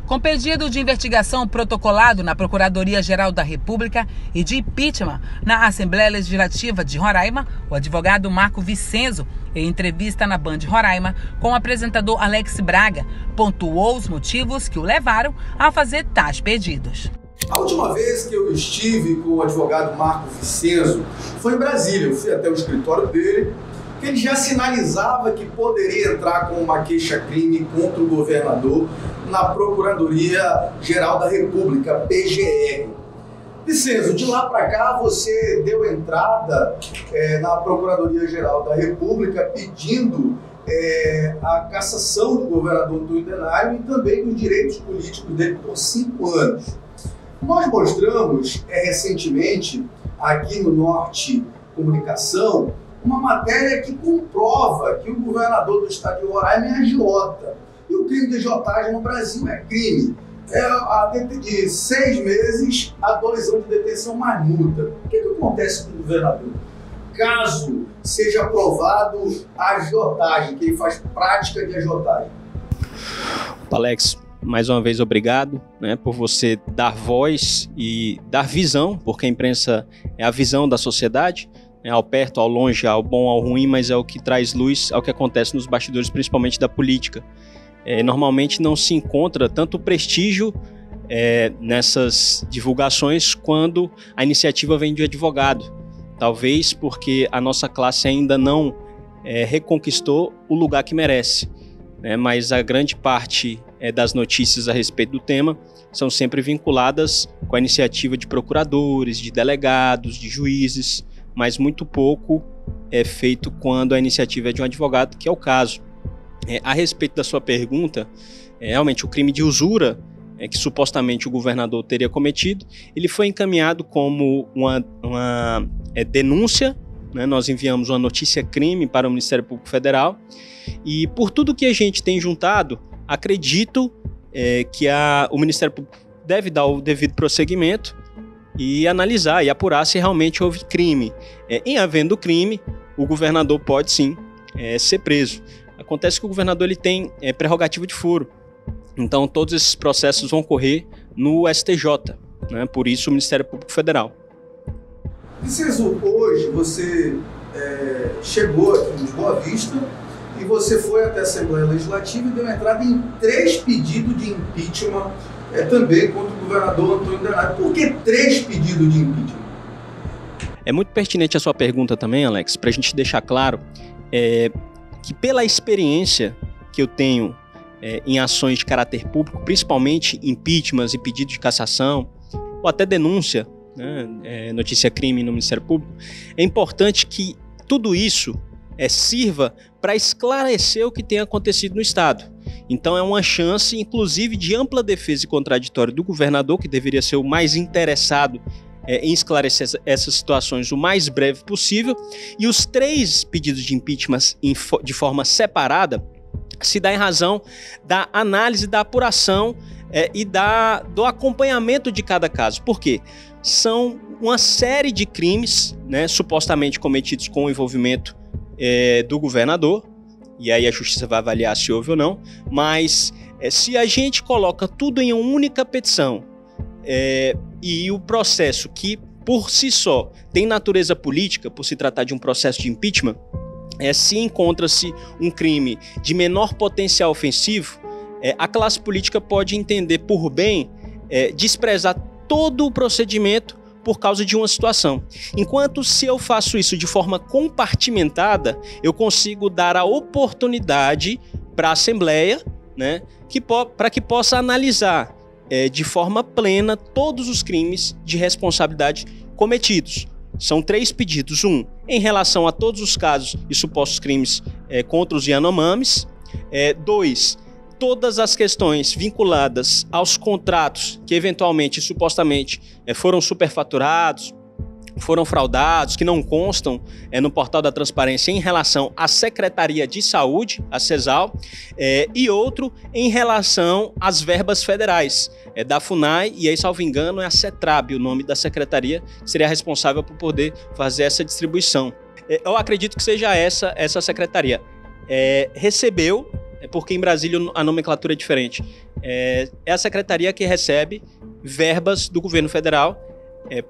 Com pedido de investigação protocolado na Procuradoria-Geral da República e de impeachment na Assembleia Legislativa de Roraima, o advogado Marco Vicenzo, em entrevista na Band Roraima com o apresentador Alex Braga, pontuou os motivos que o levaram a fazer tais pedidos. A última vez que eu estive com o advogado Marco Vicenzo foi em Brasília. Eu fui até o escritório dele, que ele já sinalizava que poderia entrar com uma queixa-crime contra o governador na Procuradoria-Geral da República, PGR. Vicenzo, de lá para cá você deu entrada na Procuradoria-Geral da República pedindo a cassação do governador Antônio Denário e também dos direitos políticos dele por 5 anos. Nós mostramos recentemente aqui no Norte Comunicação uma matéria que comprova que o governador do estado de Roraima é agiota. E o crime de agiotagem no Brasil é crime. De 6 meses a 2 anos de detenção mais multa. O que acontece com o governador? Caso seja aprovado a agiotagem, que ele faz prática de agiotagem. Alex, mais uma vez obrigado, por você dar voz e dar visão, porque a imprensa é a visão da sociedade, ao perto, ao longe, ao bom, ao ruim, mas é o que traz luz ao que acontece nos bastidores, principalmente da política. Normalmente não se encontra tanto prestígio nessas divulgações quando a iniciativa vem de advogado. Talvez porque a nossa classe ainda não reconquistou o lugar que merece, mas a grande parte das notícias a respeito do tema são sempre vinculadas com a iniciativa de procuradores, de delegados, de juízes, mas muito pouco é feito quando a iniciativa é de um advogado, que é o caso. A respeito da sua pergunta, realmente o crime de usura que supostamente o governador teria cometido, ele foi encaminhado como uma denúncia, nós enviamos uma notícia-crime para o Ministério Público Federal e por tudo que a gente tem juntado, acredito que o Ministério Público deve dar o devido prosseguimento e analisar e apurar se realmente houve crime. Em havendo crime, o governador pode sim ser preso. Acontece que o governador ele tem prerrogativa de foro, então todos esses processos vão correr no STJ, por isso o Ministério Público Federal. Vicenzo, hoje você chegou aqui em Boa Vista e você foi até a Assembleia Legislativa e deu entrada em 3 pedidos de impeachment também contra o governador Antônio Denário. Por que 3 pedidos de impeachment? É muito pertinente a sua pergunta também, Alex, para a gente deixar claro que pela experiência que eu tenho em ações de caráter público, principalmente impeachments e pedidos de cassação, ou até denúncia, notícia-crime no Ministério Público, é importante que tudo isso sirva para esclarecer o que tem acontecido no Estado. Então é uma chance, inclusive, de ampla defesa e contraditório do governador, que deveria ser o mais interessado em esclarecer essas situações o mais breve possível, e os 3 pedidos de impeachment de forma separada se dá em razão da análise, da apuração e do acompanhamento de cada caso. Por quê? São uma série de crimes, supostamente cometidos com o envolvimento do governador, e aí a justiça vai avaliar se houve ou não, mas se a gente coloca tudo em uma única petição e o processo que por si só tem natureza política, por se tratar de um processo de impeachment, se encontra-se um crime de menor potencial ofensivo, a classe política pode entender por bem desprezar todo o procedimento por causa de uma situação. Enquanto se eu faço isso de forma compartimentada, eu consigo dar a oportunidade para a Assembleia, para que possa analisar de forma plena todos os crimes de responsabilidade cometidos. São 3 pedidos. Em relação a todos os casos e supostos crimes contra os Yanomamis. 2, todas as questões vinculadas aos contratos que eventualmente e supostamente foram superfaturados, foram fraudados, que não constam no portal da transparência em relação à Secretaria de Saúde, a CESAL, e outro em relação às verbas federais, da FUNAI, e aí, salvo engano, é a CETRAB, o nome da secretaria, que seria responsável por poder fazer essa distribuição. Eu acredito que seja essa secretaria. Recebeu porque em Brasília a nomenclatura é diferente. É a secretaria que recebe verbas do governo federal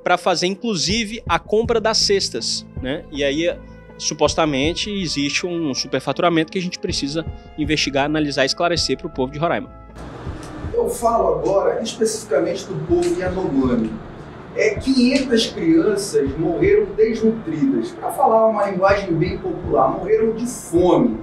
para fazer, inclusive, a compra das cestas, né? E aí, supostamente, existe um superfaturamento que a gente precisa investigar, analisar e esclarecer para o povo de Roraima. Eu falo agora especificamente do povo Yanomami. 500 crianças morreram desnutridas. Para falar uma linguagem bem popular, morreram de fome.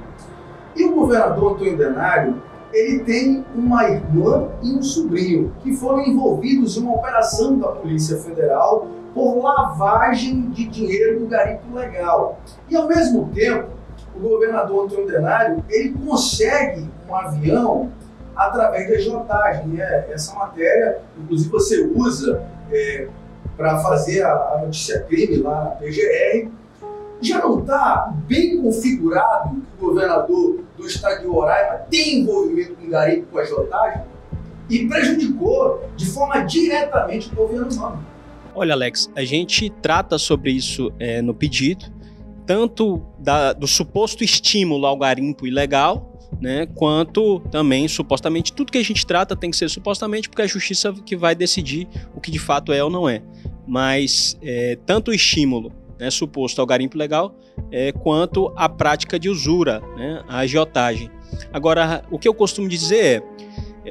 E o governador Antônio Denário, ele tem uma irmã e um sobrinho que foram envolvidos em uma operação da Polícia Federal por lavagem de dinheiro no garimpo legal. E, ao mesmo tempo, o governador Antônio Denário, ele consegue um avião através da agiotagem. Essa matéria, inclusive, você usa para fazer a notícia crime lá na PGR. Já não está bem configurado que o governador do estado de Roraima tem envolvimento com garimpo, com agiotagem, e prejudicou de forma diretamente o povo Yanomami. Olha, Alex, a gente trata sobre isso no pedido, tanto do suposto estímulo ao garimpo ilegal, né, quanto também, supostamente, tudo que a gente trata tem que ser supostamente, porque é a justiça que vai decidir o que de fato é ou não é. Mas tanto o estímulo, né, suposto ao garimpo legal, quanto a prática de usura, né, a agiotagem. Agora, o que eu costumo dizer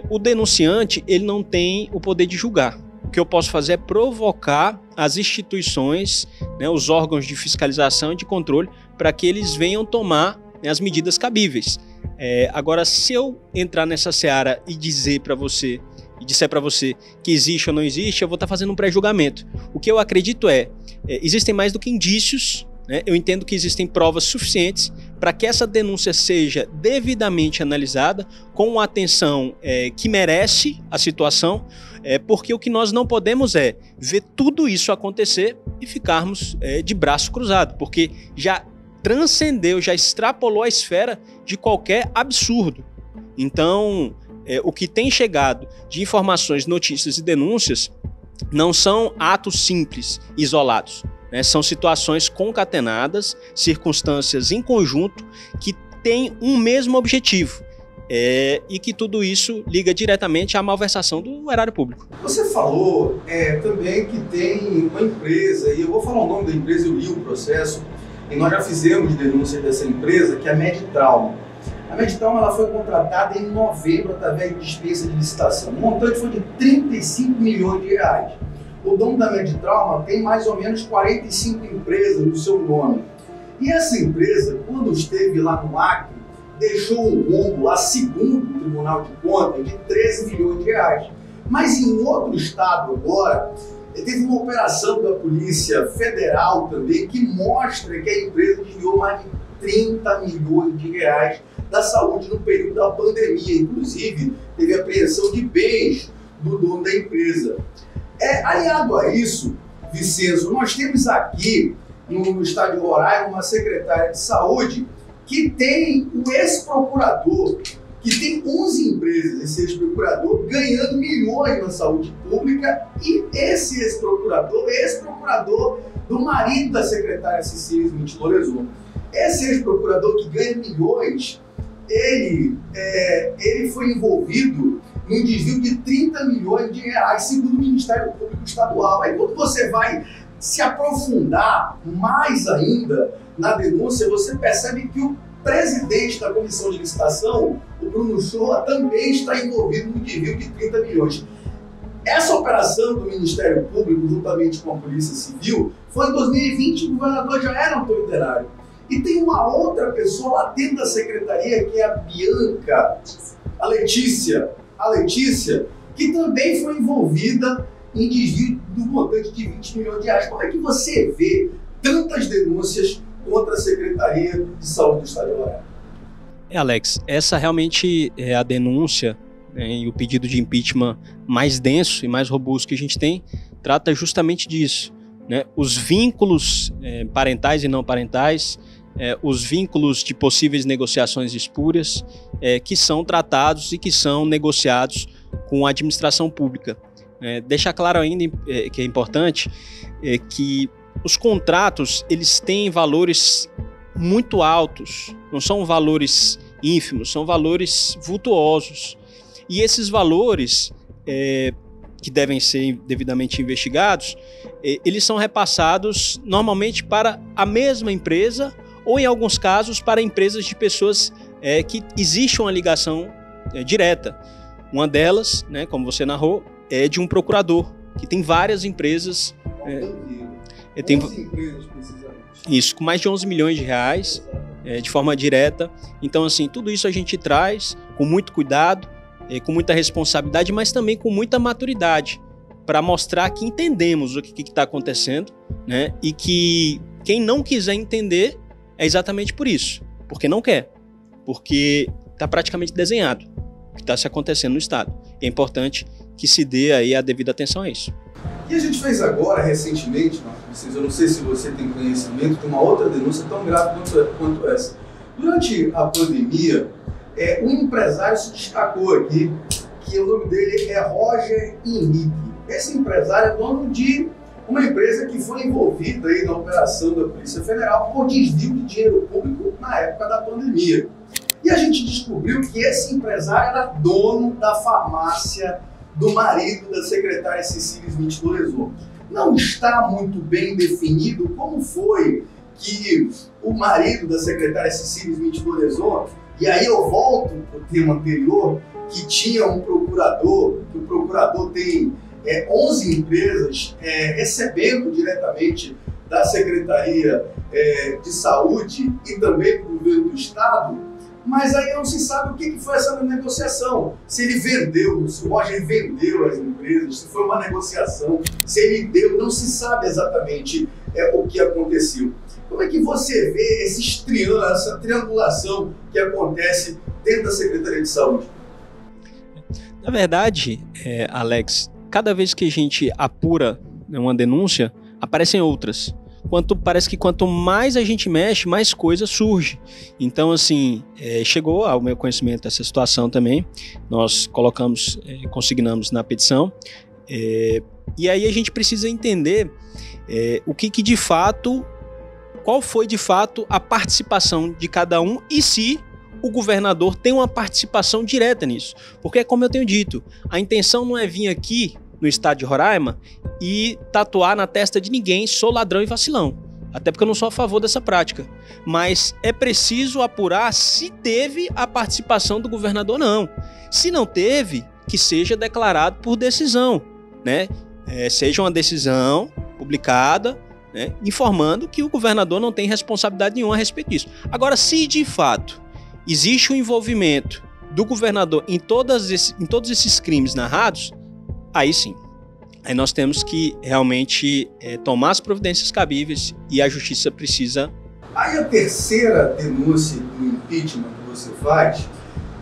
o denunciante ele não tem o poder de julgar. O que eu posso fazer é provocar as instituições, né, os órgãos de fiscalização e de controle, para que eles venham tomar, né, as medidas cabíveis. Agora, se eu entrar nessa seara e disser para você que existe ou não existe, eu vou estar fazendo um pré-julgamento. O que eu acredito existem mais do que indícios, né? Eu entendo que existem provas suficientes para que essa denúncia seja devidamente analisada, com a atenção que merece a situação, porque o que nós não podemos ver tudo isso acontecer e ficarmos de braço cruzado, porque já transcendeu, já extrapolou a esfera de qualquer absurdo. Então, o que tem chegado de informações, notícias e denúncias não são atos simples, isolados, né? São situações concatenadas, circunstâncias em conjunto que têm um mesmo objetivo, e que tudo isso liga diretamente à malversação do erário público. Você falou também que tem uma empresa, e eu vou falar o nome da empresa, eu li o processo, e nós já fizemos denúncia dessa empresa, que é a Medtrauma. A Medtrauma ela foi contratada em novembro através de dispensa de licitação. O montante foi de 35 milhões de reais. O dono da Medtrauma tem mais ou menos 45 empresas no seu nome. E essa empresa, quando esteve lá no Acre, deixou um rombo lá, segundo o Tribunal de Contas, de 13 milhões de reais. Mas em outro estado agora, teve uma operação da Polícia Federal também que mostra que a empresa desviou mais de 30 milhões de reais da saúde no período da pandemia. Inclusive, teve apreensão de bens do dono da empresa. Aliado a isso, Vicenzo, nós temos aqui no estado de Roraima uma secretária de saúde que tem um ex-procurador, que tem 11 empresas, esse ex-procurador, ganhando milhões na saúde pública, e esse ex-procurador do marido da secretária Cecília Smith Lorenzon. Esse ex-procurador que ganha milhões, ele foi envolvido num desvio de 30 milhões de reais, segundo o Ministério Público Estadual. Aí quando você vai se aprofundar mais ainda na denúncia, você percebe que o presidente da comissão de licitação, o Bruno Shoa, também está envolvido no desvio de 30 milhões. Essa operação do Ministério Público, juntamente com a Polícia Civil, foi em 2020, o governador já era Antônio Denário. E tem uma outra pessoa lá dentro da secretaria, que é a Bianca, a Letícia, que também foi envolvida em desvio do montante de 20 milhões de reais. Como é que você vê tantas denúncias contra a Secretaria de Saúde do Estado de Roraima? Alex, essa realmente é a denúncia, né, e o pedido de impeachment mais denso e mais robusto que a gente tem, trata justamente disso, né? Os vínculos parentais e não parentais, os vínculos de possíveis negociações espúrias, que são tratados e que são negociados com a administração pública. Deixar claro ainda que é importante que os contratos eles têm valores muito altos, não são valores ínfimos, são valores vultuosos. E esses valores, que devem ser devidamente investigados, eles são repassados normalmente para a mesma empresa ou, em alguns casos, para empresas de pessoas que existe uma ligação direta. Uma delas, né, como você narrou, é de um procurador, que tem várias empresas. 11 empresas, precisamente. Isso, com mais de 11 milhões de reais, de forma direta. Então, assim, tudo isso a gente traz com muito cuidado, com muita responsabilidade, mas também com muita maturidade, para mostrar que entendemos o que está acontecendo, né? E que quem não quiser entender é exatamente por isso, porque não quer, porque está praticamente desenhado o que está se acontecendo no Estado. E é importante que se dê aí a devida atenção a isso. E a gente fez agora, recentemente, eu não sei se você tem conhecimento, de uma outra denúncia tão grave quanto essa. Durante a pandemia, um empresário se destacou aqui, que o nome dele é Roger Henrique. Esse empresário é dono de uma empresa que foi envolvida aí na operação da Polícia Federal por desvio de dinheiro público na época da pandemia. E a gente descobriu que esse empresário era dono da farmácia do marido da secretária Cecília Smith-Loreson. Não está muito bem definido como foi que o marido da secretária Cecília Smith-Loreson, e aí eu volto para o tema anterior, que tinha um procurador, que o procurador tem 11 empresas recebendo diretamente da Secretaria de Saúde e também do governo do Estado, mas aí não se sabe o que foi essa negociação. Se ele vendeu, se o Roger vendeu as empresas, se foi uma negociação, se ele deu, não se sabe exatamente o que aconteceu. Como é que você vê essa triangulação que acontece dentro da Secretaria de Saúde? Na verdade, Alex, cada vez que a gente apura uma denúncia, aparecem outras. Parece que quanto mais a gente mexe, mais coisa surge. Então, assim, chegou ao meu conhecimento essa situação também. Nós consignamos na petição. E aí a gente precisa entender qual foi de fato a participação de cada um e se o governador tem uma participação direta nisso. Porque, como eu tenho dito, a intenção não é vir aqui no estado de Roraima e tatuar na testa de ninguém, sou ladrão e vacilão. Até porque eu não sou a favor dessa prática. Mas é preciso apurar se teve a participação do governador ou não. Se não teve, que seja declarado por decisão, né? Seja uma decisão publicada, né, informando que o governador não tem responsabilidade nenhuma a respeito disso. Agora, se de fato existe o envolvimento do governador em todos esses crimes narrados, aí sim. Aí nós temos que realmente tomar as providências cabíveis e a justiça precisa... Aí a terceira denúncia do impeachment que você faz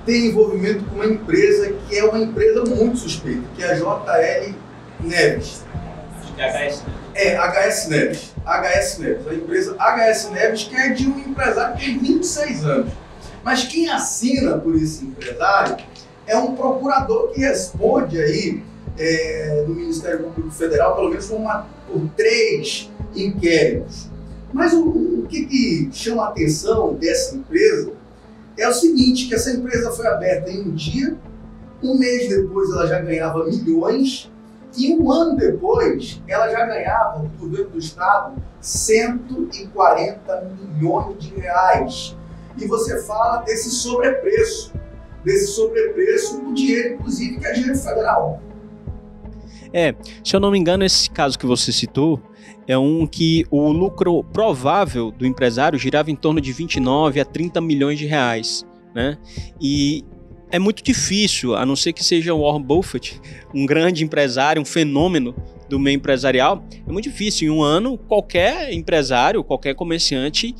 tem envolvimento com uma empresa que é uma empresa muito suspeita, que é a JL Neves. HS Neves. HS Neves. A empresa HS Neves, que é de um empresário que tem 26 anos. Mas quem assina por esse empresário é um procurador que responde aí do Ministério Público Federal, pelo menos por 3 inquéritos. Mas o que chama a atenção dessa empresa é o seguinte, que essa empresa foi aberta em um dia, um mês depois ela já ganhava milhões, e um ano depois ela já ganhava, do governo do Estado, 140 milhões de reais. E você fala desse sobrepreço do dinheiro, inclusive, que é dinheiro federal. Se eu não me engano, esse caso que você citou é um que o lucro provável do empresário girava em torno de 29 a 30 milhões de reais, né? E é muito difícil, a não ser que seja o Warren Buffett, um grande empresário, um fenômeno do meio empresarial, é muito difícil. Em um ano, qualquer empresário, qualquer comerciante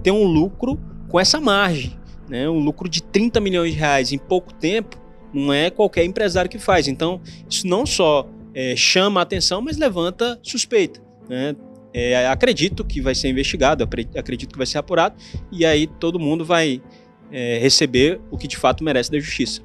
ter um lucro com essa margem, né? Um lucro de 30 milhões de reais em pouco tempo, não é qualquer empresário que faz. Então, isso não só chama a atenção, mas levanta suspeita, né? Acredito que vai ser investigado, acredito que vai ser apurado, e aí todo mundo vai receber o que de fato merece da justiça.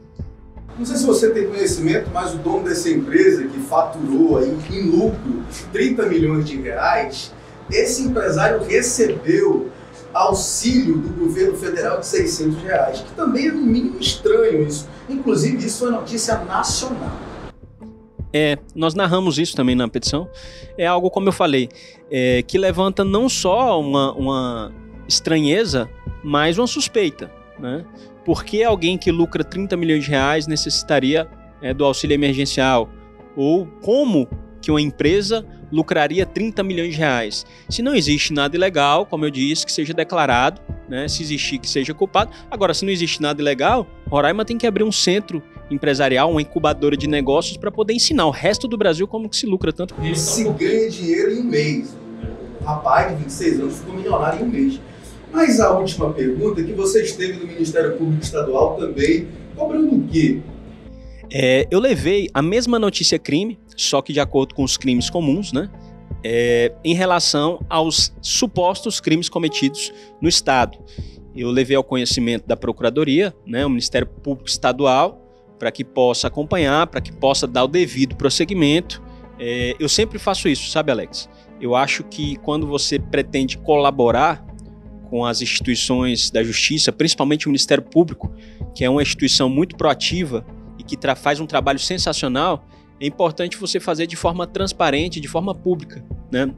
Não sei se você tem conhecimento, mas o dono dessa empresa que faturou aí, em lucro 30 milhões de reais, esse empresário recebeu auxílio do governo federal de R$600, que também é no mínimo estranho isso. Inclusive, isso foi notícia nacional. Nós narramos isso também na petição. É algo, como eu falei, que levanta não só uma estranheza, mas uma suspeita, né? Por que alguém que lucra R$30 milhões necessitaria do auxílio emergencial? Ou como que uma empresa lucraria R$30 milhões? Se não existe nada ilegal, como eu disse, que seja declarado, né? Se existir, que seja culpado. Agora, se não existe nada ilegal, Roraima tem que abrir um centro empresarial, uma incubadora de negócios para poder ensinar o resto do Brasil como que se lucra tanto. Se ganha dinheiro em um mês. O rapaz de 26 anos ficou milionário em um mês. Mas a última pergunta é que você esteve no Ministério Público Estadual também, cobrando o quê? Eu levei a mesma notícia-crime, só que de acordo com os crimes comuns, né? Em relação aos supostos crimes cometidos no Estado. Eu levei ao conhecimento da Procuradoria, né, o Ministério Público Estadual, para que possa acompanhar, para que possa dar o devido prosseguimento. Eu sempre faço isso, sabe, Alex? Eu acho que quando você pretende colaborar com as instituições da Justiça, principalmente o Ministério Público, que é uma instituição muito proativa e que faz um trabalho sensacional, é importante você fazer de forma transparente, de forma pública, né?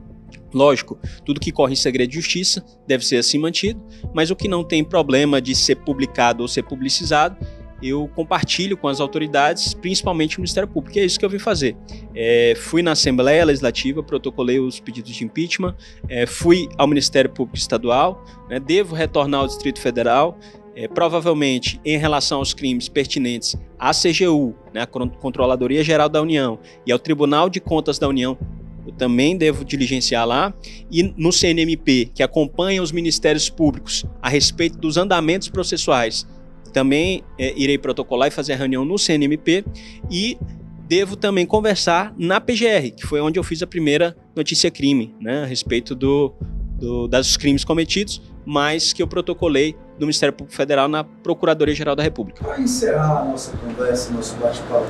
Lógico, tudo que corre em segredo de justiça deve ser assim mantido, mas o que não tem problema de ser publicado ou ser publicizado, eu compartilho com as autoridades, principalmente o Ministério Público, é isso que eu vim fazer. Fui na Assembleia Legislativa, protocolei os pedidos de impeachment, fui ao Ministério Público Estadual, né, devo retornar ao Distrito Federal, provavelmente em relação aos crimes pertinentes à CGU, né, a Controladoria Geral da União, e ao Tribunal de Contas da União, eu também devo diligenciar lá, e no CNMP, que acompanha os ministérios públicos a respeito dos andamentos processuais, também irei protocolar e fazer a reunião no CNMP, e devo também conversar na PGR, que foi onde eu fiz a primeira notícia-crime, né, a respeito dos crimes cometidos, mas que eu protocolei do Ministério Público Federal na Procuradoria-Geral da República. Para encerrar a nossa conversa, nosso bate-papo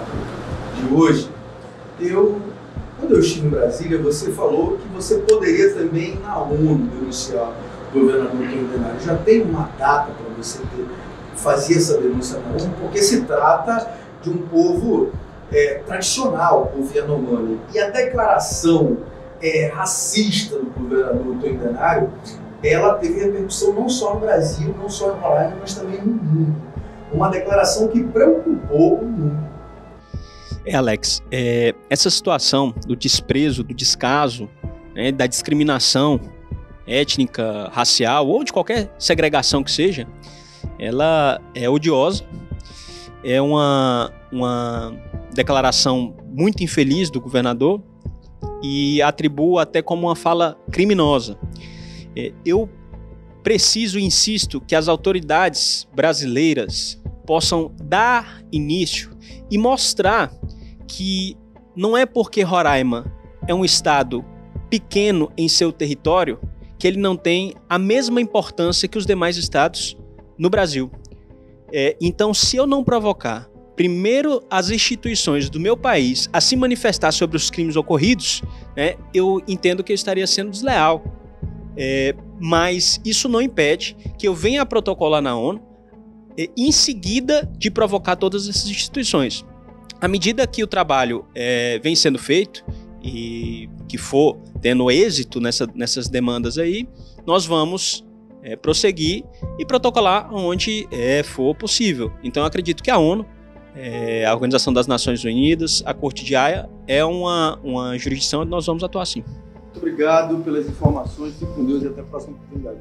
de hoje, quando eu estive em Brasília, você falou que você poderia também na ONU denunciar o governador Antônio Denário. Já tem uma data para você fazer essa denúncia na ONU, porque se trata de um povo tradicional, o povo Yanomami. E a declaração racista do governador Antônio Denário, ela teve repercussão não só no Brasil, não só em Roraima, mas também no mundo. Uma declaração que preocupou o mundo. Alex, essa situação do desprezo, do descaso, né, da discriminação étnica, racial ou de qualquer segregação que seja, ela é odiosa, é uma declaração muito infeliz do governador e atribuo até como uma fala criminosa. Eu preciso e insisto que as autoridades brasileiras possam dar início e mostrar que não é porque Roraima é um estado pequeno em seu território que ele não tem a mesma importância que os demais estados no Brasil. Então, se eu não provocar primeiro as instituições do meu país a se manifestar sobre os crimes ocorridos, né, eu entendo que eu estaria sendo desleal. Mas isso não impede que eu venha a protocolar na ONU em seguida de provocar todas essas instituições. À medida que o trabalho vem sendo feito e que for tendo êxito nessas demandas aí, nós vamos prosseguir e protocolar onde for possível. Então eu acredito que a ONU, a Organização das Nações Unidas, a Corte de Haia, é uma jurisdição onde nós vamos atuar sim. Muito obrigado pelas informações, fique com Deus e até a próxima oportunidade.